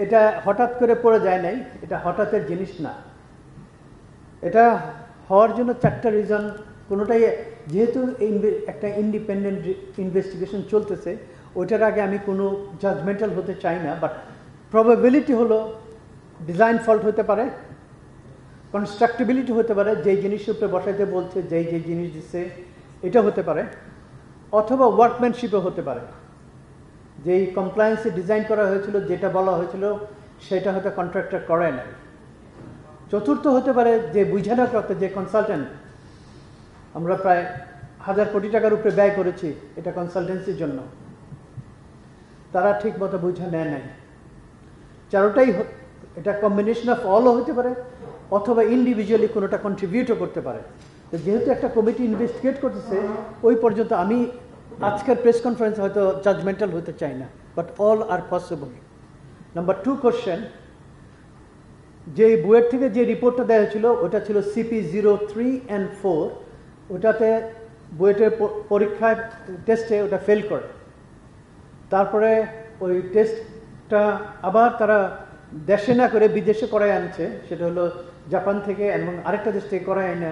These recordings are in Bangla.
এটা হঠাৎ করে পড়ে যায় নাই, এটা হঠাৎের জিনিস না। এটা হওয়ার জন্য চারটা রিজন। কোনোটাই যেহেতু একটা ইন্ডিপেন্ডেন্ট ইনভেস্টিগেশন চলতেছে, ওইটার আগে আমি কোনো জাজমেন্টাল হতে চাই না, বাট প্রবাবিলিটি হলো ডিজাইন ফল্ট হতে পারে, কনস্ট্রাক্টিবিলিটি হতে পারে, যেই জিনিসের উপরে বসাইতে বলছে যেই জিনিস দিচ্ছে এটা হতে পারে, অথবা ওয়ার্কম্যানশিপও হতে পারে, যেই কমপ্লায়েন্সে ডিজাইন করা হয়েছিল, যেটা বলা হয়েছিল সেটা হয়তো কন্ট্রাক্টর করে নাই। চতুর্থ হতে পারে যে বুঝানোর কথা, যে কনসালটেন্ট, আমরা প্রায় 1000 কোটি টাকার উপরে ব্যয় করেছি এটা কনসালটেন্সির জন্য, তারা ঠিক মতো বুঝে নেয় নাই। চারোটাই এটা কম্বিনেশন অফ অলও হতে পারে, অথবা ইন্ডিভিজুয়ালি কোনোটা কন্ট্রিবিউটও করতে পারে। তো যেহেতু একটা কমিটি ইনভেস্টিগেট করতেছে, ওই পর্যন্ত আমি আজকের প্রেস কনফারেন্স হয়তো জাজমেন্টাল হতে চাই না, but all are possible. Number 2 question, যে বুয়েট থেকে যে রিপোর্টটা দেওয়া হয়েছিল ওটা ছিল CP03 and 4, ওটাতে বুয়েটের পরীক্ষায় টেস্টে ওটা ফেল করে। তারপরে ওই টেস্টটা আবার তারা দেশে না করে বিদেশে করায় আনছে, সেটা হলো জাপান থেকে, এবং আরেকটা দেশ থেকে করায় আনা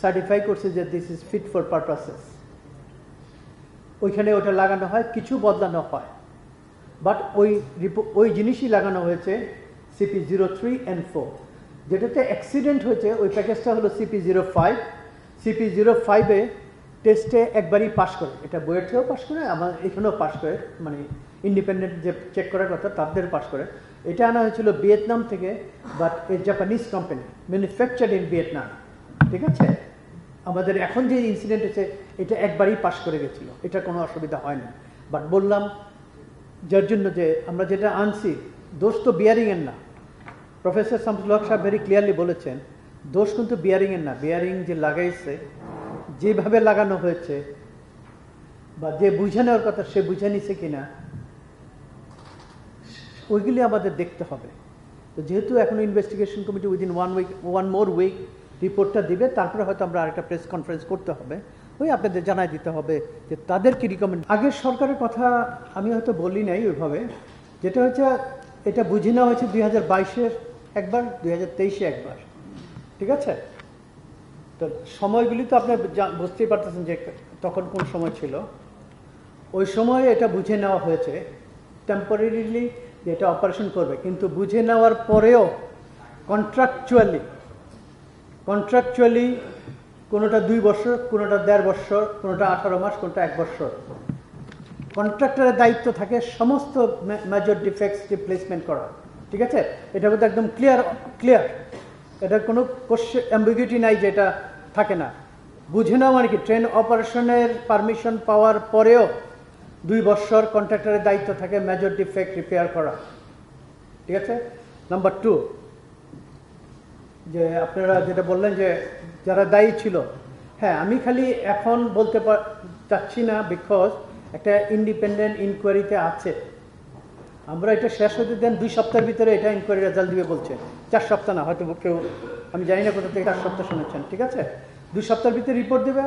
সার্টিফাই করছে যে this is fit for purposes. ওইখানে ওটা লাগানো হয়, কিছু বদলানো হয়, বাট ওই জিনিসই লাগানো হয়েছে CP03 and 4। যেটাতে অ্যাক্সিডেন্ট হয়েছে ওই প্যাকেজটা হলো CP05। CP05-এ টেস্টে একবারই পাশ করে, এটা বইয়ের থেকেও পাশ করে, আমার এখানেও পাশ করে, মানে ইন্ডিপেন্ডেন্ট যে চেক করার কথা তাদের পাশ করে। এটা আনা হয়েছিল ভিয়েতনাম থেকে, but A Japanese company, manufactured in Vietnam. ঠিক আছে, আমাদের এখন যে ইনসিডেন্ট হয়েছে এটা একবারই পাশ করে গেছিল, এটা কোনো অসুবিধা হয় না। বাট বললাম যার জন্য যে আমরা যেটা আনছি, দোষ তো বিয়ারিংয়ের না। প্রফেসর শামসুল হক সাহেব ভেরি ক্লিয়ারলি বলেছেন, দোষ কিন্তু বিয়ারিংয়ের না। বিয়ারিং যে লাগাইছে, যেভাবে লাগানো হয়েছে, বা যে বুঝে নেওয়ার কথা সে বুঝে নিছে কিনা, ওইগুলি আমাদের দেখতে হবে। তো যেহেতু এখন investigation committee within 1 more week রিপোর্টটা দিবে, তারপরে হয়তো আমরা আরেকটা প্রেস কনফারেন্স করতে হবে, ওই আপনাদের জানাই দিতে হবে যে তাদের কি রিকমেন্ড। আগের সরকারের কথা আমি হয়তো বলি নাই ওইভাবে, যেটা হচ্ছে এটা বুঝে নেওয়া হয়েছে 2022-এ একবার, 2023-এ একবার। ঠিক আছে, তো সময়গুলি তো আপনি বুঝতেই পারতেছেন যে তখন কোন সময় ছিল। ওই সময় এটা বুঝে নেওয়া হয়েছে টেম্পোরারিলি যে এটা অপারেশন করবে, কিন্তু বুঝে নেওয়ার পরেও কন্ট্রাকচুয়ালি কোনোটা 2 বছর, কোনোটা 1.5 বছর, কোনোটা 18 মাস, কোনোটা 1 বছর। কন্ট্রাক্টরের দায়িত্ব থাকে সমস্ত মেজর ডিফেক্টস রিপ্লেসমেন্ট করা। ঠিক আছে, এটা কিন্তু একদম ক্লিয়ার, এটার কোনো অ্যাম্বিগুইটি নাই যে এটা থাকে না। বুঝে নেওয়া মানে কি, ট্রেন অপারেশনের পারমিশন পাওয়ার পরেও 2 বছর কন্ট্রাক্টরের দায়িত্ব থাকে মেজর ডিফেক্ট রিপেয়ার করা। ঠিক আছে। নাম্বার 2, যে আপনারা যেটা বললেন যে যারা দায়ী ছিল, হ্যাঁ আমি খালি এখন বলতে চাচ্ছি না, বিকজ একটা ইন্ডিপেন্ডেন্ট ইনকোয়ারিতে আছে। আমরা এটা শেষ হতে দেন, 2 সপ্তাহের ভিতরে এটা ইনকোয়ারি রেজাল্ট দিবে বলছে। 4 সপ্তাহ না, হয়তো কেউ, আমি জানি না কোথা থেকে 4 সপ্তাহ শুনেছেন। ঠিক আছে, 2 সপ্তাহের ভিতরে রিপোর্ট দেবে,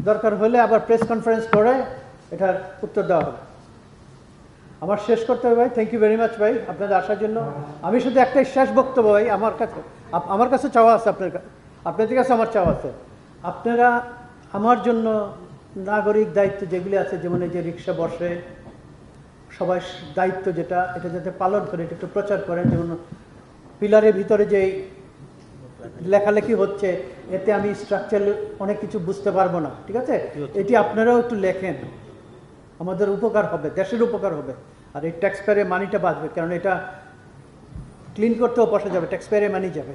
দরকার হলে আবার প্রেস কনফারেন্স করে এটার উত্তর দেওয়া হবে। আমার শেষ করতে হবে ভাই। থ্যাংক ইউ ভেরি মাচ ভাই আপনাদের আসার জন্য। আমি শুধু একটাই শেষ বক্তব্য ভাই, আমার কাছে চাওয়া আছে, আপনাদের কাছে আমার চাওয়া আছে, আপনারা আমার জন্য নাগরিক দায়িত্ব যেগুলি আছে, যেমন এই যে রিক্সা বসে, সবাই দায়িত্ব যেটা, এটা যাতে পালন করে, এটা একটু প্রচার করেন। যেমন পিলারের ভিতরে যে লেখালেখি হচ্ছে, এতে আমি স্ট্রাকচার অনেক কিছু বুঝতে পারবো না। ঠিক আছে, এটি আপনারাও একটু লেখেন, আমাদের উপকার হবে, দেশের উপকার হবে, আর এই ট্যাক্স পেয়ারের মানিটা বাঁচবে, কারণ এটা ক্লিন করতেও বসা যাবে, ট্যাক্স পেয়ারের মানি যাবে।